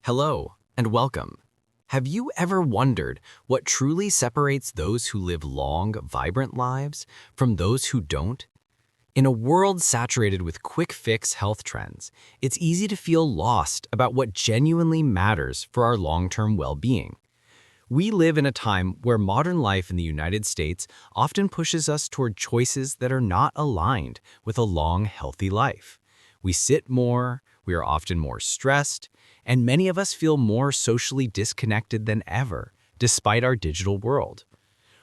Hello, and welcome. Have you ever wondered what truly separates those who live long, vibrant lives from those who don't? In a world saturated with quick-fix health trends, it's easy to feel lost about what genuinely matters for our long-term well-being. We live in a time where modern life in the United States often pushes us toward choices that are not aligned with a long, healthy life. We sit more, we are often more stressed, and many of us feel more socially disconnected than ever, despite our digital world.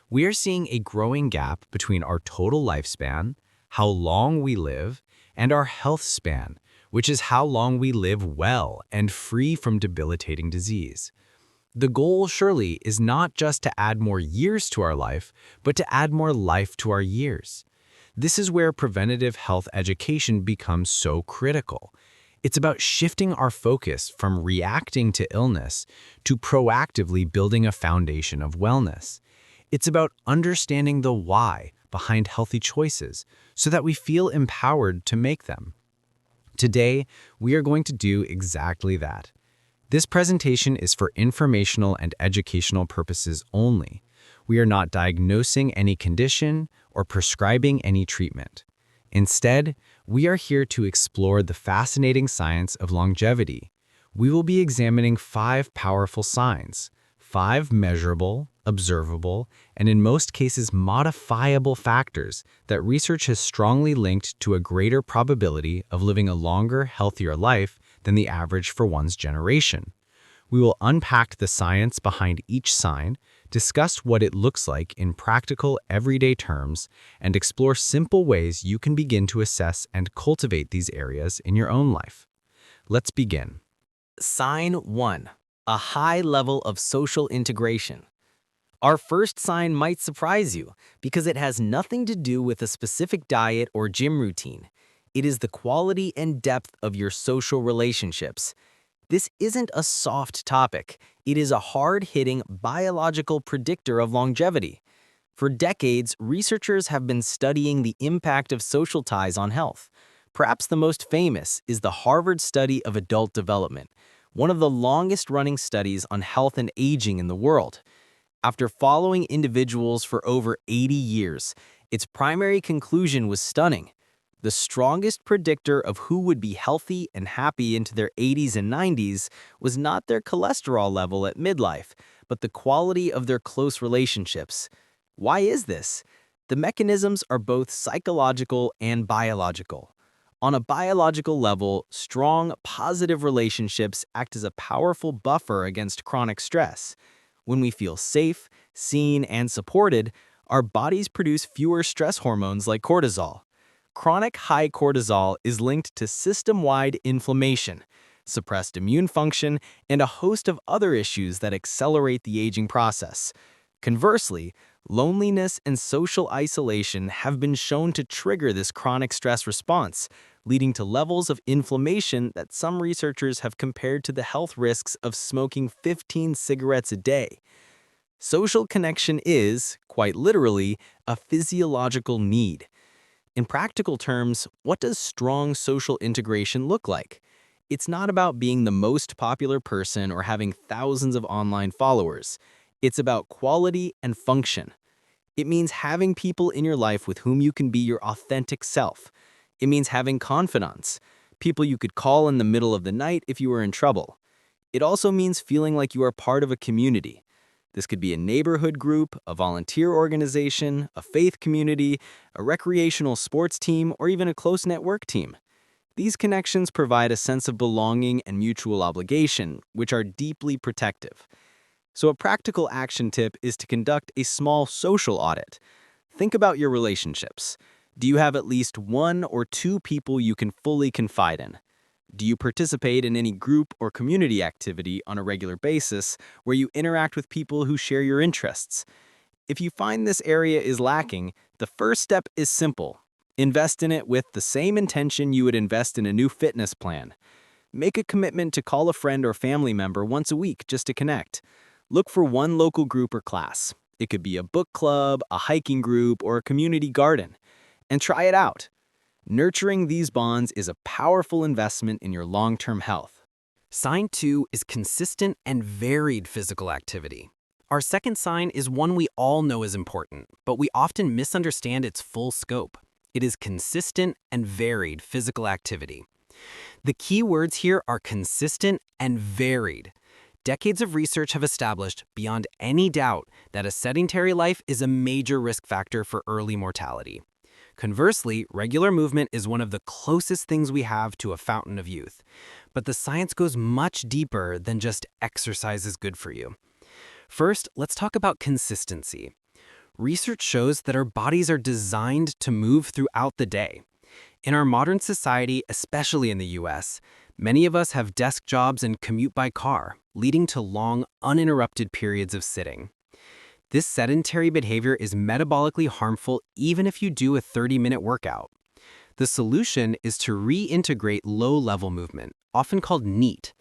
We are seeing a growing gap between our total lifespan, how long we live, and our health span, which is how long we live well and free from debilitating disease. The goal surely is not just to add more years to our life, but to add more life to our years. This is where preventative health education becomes so critical. It's about shifting our focus from reacting to illness to proactively building a foundation of wellness. It's about understanding the why behind healthy choices so that we feel empowered to make them. Today, we are going to do exactly that. This presentation is for informational and educational purposes only. We are not diagnosing any condition or prescribing any treatment. Instead, we are here to explore the fascinating science of longevity. We will be examining 5 powerful signs, 5 measurable, observable, and in most cases modifiable factors that research has strongly linked to a greater probability of living a longer, healthier life than the average for one's generation. We will unpack the science behind each sign, discuss what it looks like in practical, everyday terms, and explore simple ways you can begin to assess and cultivate these areas in your own life. Let's begin. Sign 1. A high level of social integration. Our first sign might surprise you because it has nothing to do with a specific diet or gym routine. It is the quality and depth of your social relationships. This isn't a soft topic. It is a hard-hitting biological predictor of longevity. For decades, researchers have been studying the impact of social ties on health. Perhaps the most famous is the Harvard study of adult development, one of the longest-running studies on health and aging in the world. After following individuals for over 80 years, its primary conclusion was stunning. The strongest predictor of who would be healthy and happy into their 80s and 90s was not their cholesterol level at midlife, but the quality of their close relationships. Why is this? The mechanisms are both psychological and biological. On a biological level, strong, positive relationships act as a powerful buffer against chronic stress. When we feel safe, seen, and supported, our bodies produce fewer stress hormones like cortisol. Chronic high cortisol is linked to system-wide inflammation, suppressed immune function, and a host of other issues that accelerate the aging process. Conversely, loneliness and social isolation have been shown to trigger this chronic stress response, leading to levels of inflammation that some researchers have compared to the health risks of smoking 15 cigarettes a day. Social connection is, quite literally, a physiological need. In practical terms, what does strong social integration look like? It's not about being the most popular person or having thousands of online followers. It's about quality and function. It means having people in your life with whom you can be your authentic self. It means having confidants, people you could call in the middle of the night if you were in trouble. It also means feeling like you are part of a community. This could be a neighborhood group, a volunteer organization, a faith community, a recreational sports team, or even a close-knit work team. These connections provide a sense of belonging and mutual obligation, which are deeply protective. So a practical action tip is to conduct a small social audit. Think about your relationships. Do you have at least 1 or 2 people you can fully confide in? Do you participate in any group or community activity on a regular basis where you interact with people who share your interests? If you find this area is lacking, the first step is simple. Invest in it with the same intention you would invest in a new fitness plan. Make a commitment to call a friend or family member once a week just to connect. Look for one local group or class. It could be a book club, a hiking group, or a community garden. And try it out. Nurturing these bonds is a powerful investment in your long-term health. Sign 2 is consistent and varied physical activity. Our second sign is one we all know is important, but we often misunderstand its full scope. It is consistent and varied physical activity. The key words here are consistent and varied. Decades of research have established, beyond any doubt, that a sedentary life is a major risk factor for early mortality. Conversely, regular movement is one of the closest things we have to a fountain of youth. But the science goes much deeper than just exercise is good for you. First, let's talk about consistency. Research shows that our bodies are designed to move throughout the day. In our modern society, especially in the US, many of us have desk jobs and commute by car, leading to long, uninterrupted periods of sitting. This sedentary behavior is metabolically harmful even if you do a 30-minute workout. The solution is to reintegrate low-level movement, often called NEAT,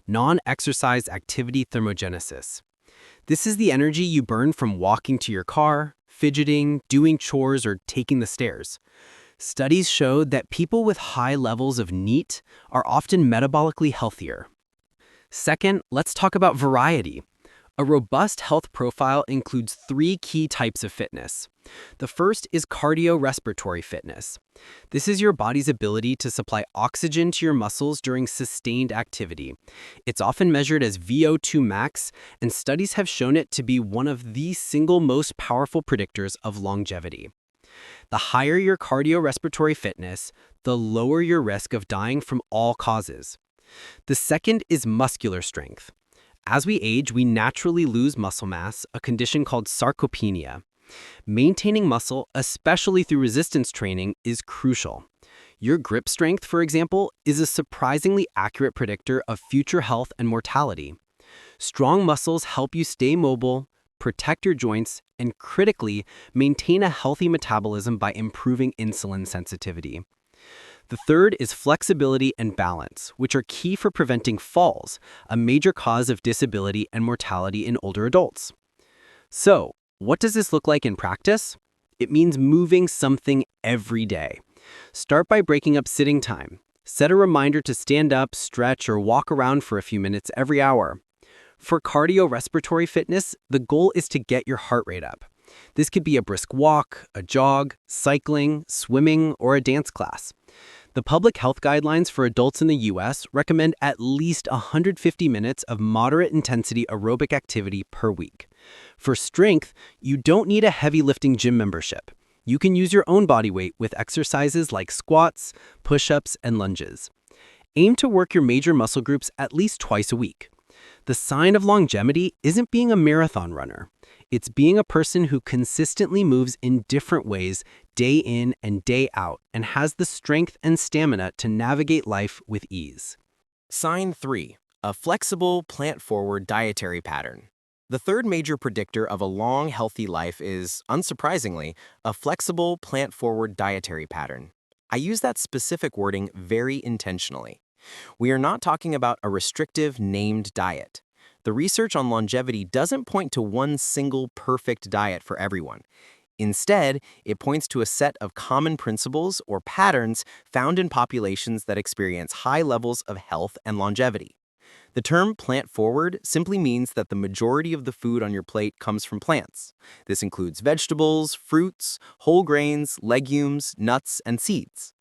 non-exercise activity thermogenesis. This is the energy you burn from walking to your car, fidgeting, doing chores, or taking the stairs. Studies showed that people with high levels of NEAT are often metabolically healthier. Second, let's talk about variety. A robust health profile includes 3 key types of fitness. The first is cardiorespiratory fitness. This is your body's ability to supply oxygen to your muscles during sustained activity. It's often measured as VO2 max, and studies have shown it to be one of the single most powerful predictors of longevity. The higher your cardiorespiratory fitness, the lower your risk of dying from all causes. The second is muscular strength. As we age, we naturally lose muscle mass, a condition called sarcopenia. Maintaining muscle, especially through resistance training, is crucial. Your grip strength, for example, is a surprisingly accurate predictor of future health and mortality. Strong muscles help you stay mobile, protect your joints, and critically, maintain a healthy metabolism by improving insulin sensitivity. The third is flexibility and balance, which are key for preventing falls, a major cause of disability and mortality in older adults. So, what does this look like in practice? It means moving something every day. Start by breaking up sitting time. Set a reminder to stand up, stretch, or walk around for a few minutes every hour. For cardiorespiratory fitness, the goal is to get your heart rate up. This could be a brisk walk, a jog, cycling, swimming, or a dance class. The public health guidelines for adults in the US recommend at least 150 minutes of moderate intensity aerobic activity per week. For strength, you don't need a heavy lifting gym membership. You can use your own body weight with exercises like squats, push-ups, and lunges. Aim to work your major muscle groups at least twice a week. The sign of longevity isn't being a marathon runner. It's being a person who consistently moves in different ways day in and day out and has the strength and stamina to navigate life with ease. Sign 3. A flexible, plant-forward dietary pattern. The third major predictor of a long, healthy life is, unsurprisingly, a flexible, plant-forward dietary pattern. I use that specific wording very intentionally. We are not talking about a restrictive, named diet. The research on longevity doesn't point to one single perfect diet for everyone. Instead, it points to a set of common principles or patterns found in populations that experience high levels of health and longevity. The term plant-forward simply means that the majority of the food on your plate comes from plants. This includes vegetables, fruits, whole grains, legumes, nuts, and seeds.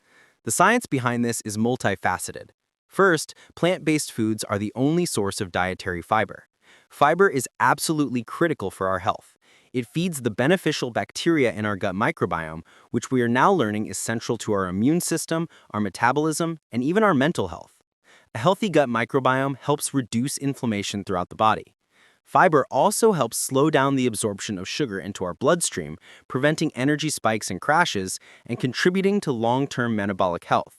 The science behind this is multifaceted. First, plant-based foods are the only source of dietary fiber. Fiber is absolutely critical for our health. It feeds the beneficial bacteria in our gut microbiome, which we are now learning is central to our immune system, our metabolism, and even our mental health. A healthy gut microbiome helps reduce inflammation throughout the body. Fiber also helps slow down the absorption of sugar into our bloodstream, preventing energy spikes and crashes, and contributing to long-term metabolic health.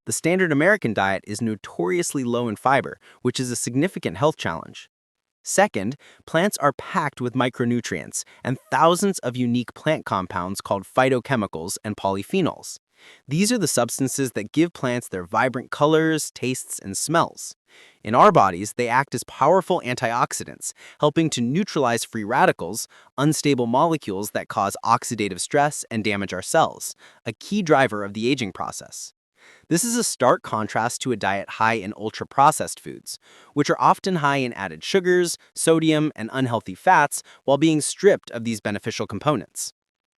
The standard American diet is notoriously low in fiber, which is a significant health challenge. Second, plants are packed with micronutrients and thousands of unique plant compounds called phytochemicals and polyphenols. These are the substances that give plants their vibrant colors, tastes, and smells. In our bodies, they act as powerful antioxidants, helping to neutralize free radicals, unstable molecules that cause oxidative stress and damage our cells, a key driver of the aging process. This is a stark contrast to a diet high in ultra-processed foods, which are often high in added sugars, sodium, and unhealthy fats while being stripped of these beneficial components.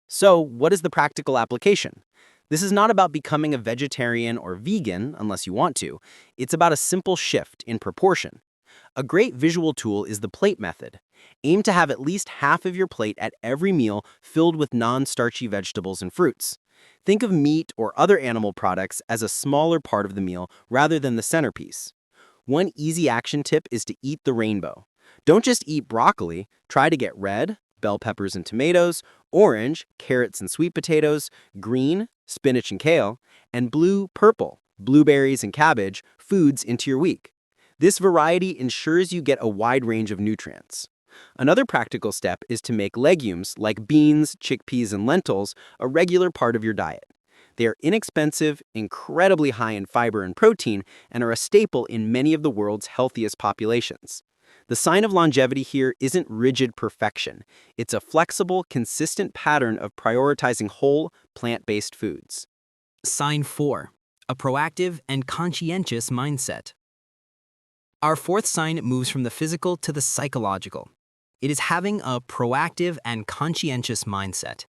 So, what is the practical application? This is not about becoming a vegetarian or vegan unless you want to. It's about a simple shift in proportion. A great visual tool is the plate method. Aim to have at least half of your plate at every meal filled with non-starchy vegetables and fruits. Think of meat or other animal products as a smaller part of the meal rather than the centerpiece. One easy action tip is to eat the rainbow. Don't just eat broccoli, try to get red, bell peppers and tomatoes, orange, carrots and sweet potatoes, green, spinach and kale, and blue, purple, blueberries and cabbage, foods into your week. This variety ensures you get a wide range of nutrients. Another practical step is to make legumes like beans, chickpeas, and lentils a regular part of your diet. They are inexpensive, incredibly high in fiber and protein, and are a staple in many of the world's healthiest populations. The sign of longevity here isn't rigid perfection. It's a flexible, consistent pattern of prioritizing whole, plant-based foods. Sign 4. A proactive and conscientious mindset. Our fourth sign moves from the physical to the psychological. It is having a proactive and conscientious mindset.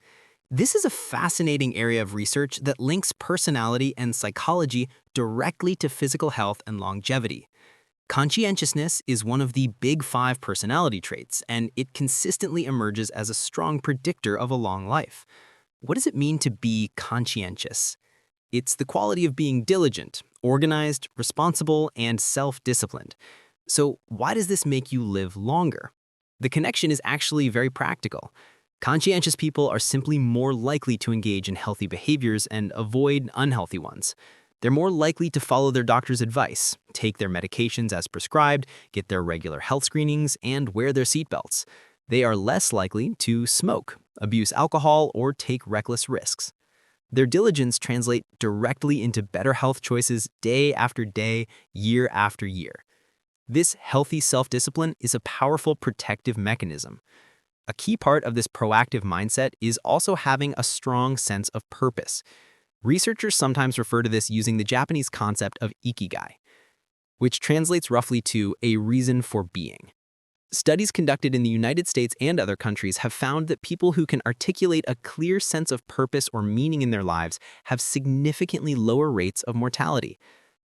This is a fascinating area of research that links personality and psychology directly to physical health and longevity. Conscientiousness is one of the big 5 personality traits, and it consistently emerges as a strong predictor of a long life. What does it mean to be conscientious? It's the quality of being diligent, organized, responsible, and self-disciplined. So why does this make you live longer? The connection is actually very practical. Conscientious people are simply more likely to engage in healthy behaviors and avoid unhealthy ones. They're more likely to follow their doctor's advice, take their medications as prescribed, get their regular health screenings, and wear their seatbelts. They are less likely to smoke, abuse alcohol, or take reckless risks. Their diligence translates directly into better health choices day after day, year after year. This healthy self-discipline is a powerful protective mechanism. A key part of this proactive mindset is also having a strong sense of purpose. Researchers sometimes refer to this using the Japanese concept of ikigai, which translates roughly to a reason for being. Studies conducted in the United States and other countries have found that people who can articulate a clear sense of purpose or meaning in their lives have significantly lower rates of mortality.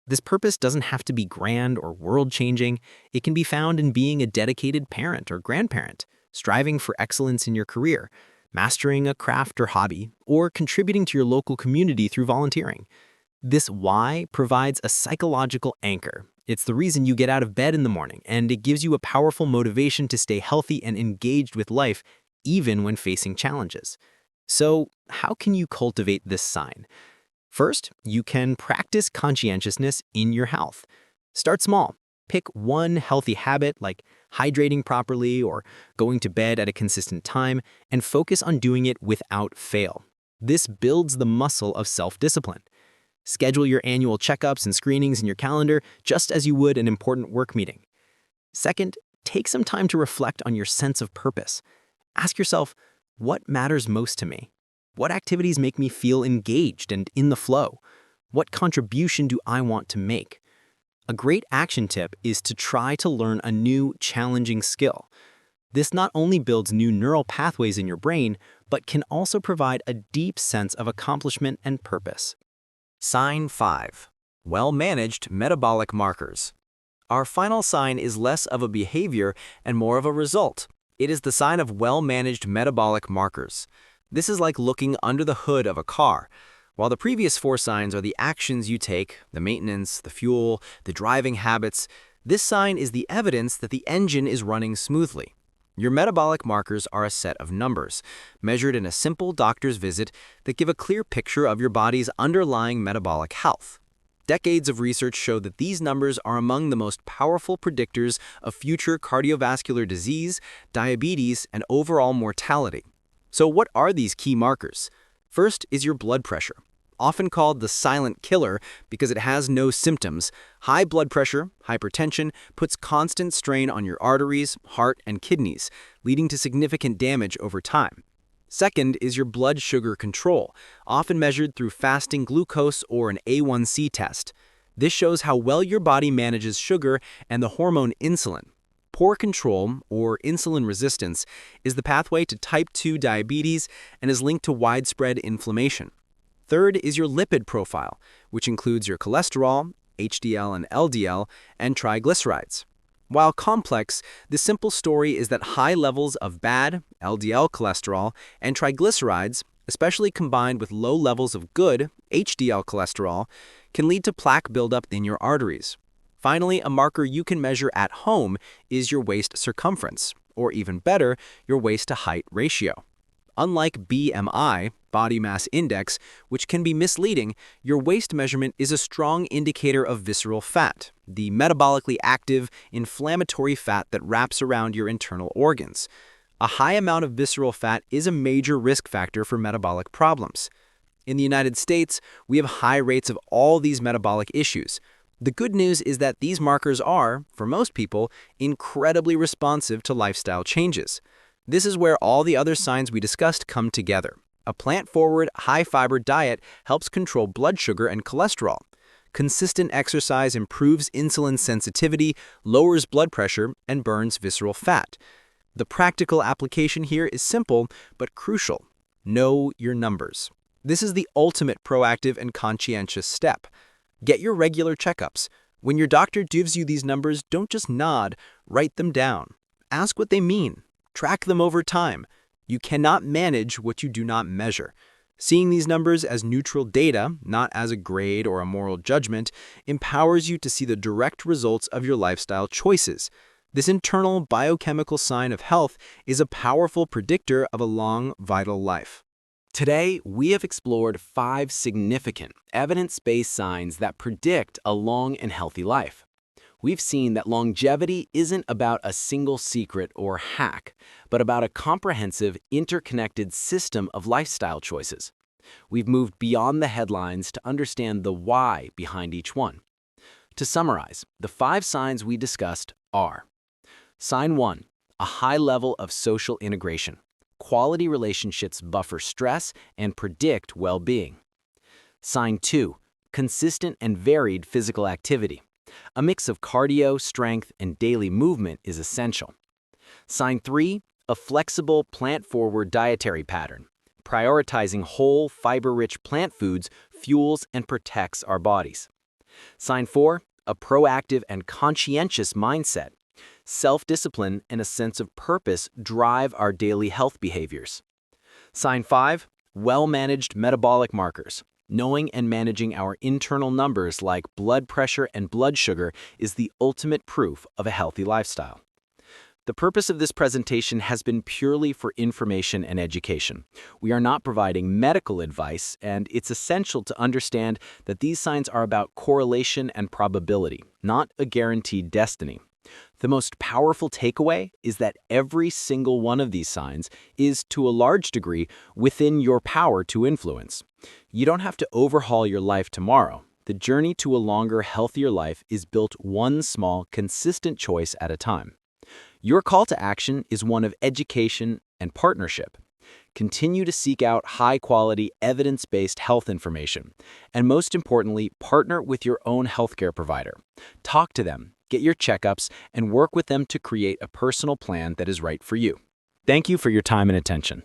This purpose doesn't have to be grand or world-changing. It can be found in being a dedicated parent or grandparent, striving for excellence in your career, mastering a craft or hobby, or contributing to your local community through volunteering. This why provides a psychological anchor. It's the reason you get out of bed in the morning, and it gives you a powerful motivation to stay healthy and engaged with life, even when facing challenges. So, how can you cultivate this sign? First, you can practice conscientiousness in your health. Start small. Pick one healthy habit like hydrating properly or going to bed at a consistent time, and focus on doing it without fail. This builds the muscle of self-discipline. Schedule your annual checkups and screenings in your calendar just as you would an important work meeting. Second, take some time to reflect on your sense of purpose. Ask yourself, what matters most to me? What activities make me feel engaged and in the flow? What contribution do I want to make? A great action tip is to try to learn a new, challenging skill. This not only builds new neural pathways in your brain, but can also provide a deep sense of accomplishment and purpose. Sign 5. Well-managed metabolic markers. Our final sign is less of a behavior and more of a result. It is the sign of well-managed metabolic markers. This is like looking under the hood of a car. While the previous 4 signs are the actions you take, the maintenance, the fuel, the driving habits, this sign is the evidence that the engine is running smoothly. Your metabolic markers are a set of numbers, measured in a simple doctor's visit that give a clear picture of your body's underlying metabolic health. Decades of research show that these numbers are among the most powerful predictors of future cardiovascular disease, diabetes, and overall mortality. So what are these key markers? First is your blood pressure. Often called the silent killer because it has no symptoms, high blood pressure, hypertension, puts constant strain on your arteries, heart, and kidneys, leading to significant damage over time. Second is your blood sugar control, often measured through fasting glucose or an A1C test. This shows how well your body manages sugar and the hormone insulin. Poor control, or insulin resistance, is the pathway to type 2 diabetes and is linked to widespread inflammation. Third is your lipid profile, which includes your cholesterol, HDL and LDL, and triglycerides. While complex, the simple story is that high levels of bad LDL cholesterol and triglycerides, especially combined with low levels of good HDL cholesterol, can lead to plaque buildup in your arteries. Finally, a marker you can measure at home is your waist circumference, or even better, your waist-to-height ratio. Unlike BMI, body mass index, which can be misleading, your waist measurement is a strong indicator of visceral fat, the metabolically active, inflammatory fat that wraps around your internal organs. A high amount of visceral fat is a major risk factor for metabolic problems. In the United States, we have high rates of all these metabolic issues. The good news is that these markers are, for most people, incredibly responsive to lifestyle changes. This is where all the other signs we discussed come together. A plant-forward, high-fiber diet helps control blood sugar and cholesterol. Consistent exercise improves insulin sensitivity, lowers blood pressure, and burns visceral fat. The practical application here is simple but crucial. Know your numbers. This is the ultimate proactive and conscientious step. Get your regular checkups. When your doctor gives you these numbers, don't just nod, write them down. Ask what they mean. Track them over time. You cannot manage what you do not measure. Seeing these numbers as neutral data, not as a grade or a moral judgment, empowers you to see the direct results of your lifestyle choices. This internal biochemical sign of health is a powerful predictor of a long, vital life. Today, we have explored 5 significant, evidence-based signs that predict a long and healthy life. We've seen that longevity isn't about a single secret or hack, but about a comprehensive, interconnected system of lifestyle choices. We've moved beyond the headlines to understand the why behind each one. To summarize, the 5 signs we discussed are: Sign 1, a high level of social integration. Quality relationships buffer stress and predict well-being. Sign 2, consistent and varied physical activity. A mix of cardio, strength, and daily movement is essential. Sign 3, a flexible, plant-forward dietary pattern. Prioritizing whole, fiber-rich plant foods fuels and protects our bodies. Sign 4, a proactive and conscientious mindset. Self-discipline and a sense of purpose drive our daily health behaviors. Sign 5, well-managed metabolic markers. Knowing and managing our internal numbers like blood pressure and blood sugar is the ultimate proof of a healthy lifestyle. The purpose of this presentation has been purely for information and education. We are not providing medical advice, and it's essential to understand that these signs are about correlation and probability, not a guaranteed destiny. The most powerful takeaway is that every single one of these signs is, to a large degree, within your power to influence. You don't have to overhaul your life tomorrow. The journey to a longer, healthier life is built one small, consistent choice at a time. Your call to action is one of education and partnership. Continue to seek out high-quality, evidence-based health information. And most importantly, partner with your own healthcare provider. Talk to them, get your checkups, and work with them to create a personal plan that is right for you. Thank you for your time and attention.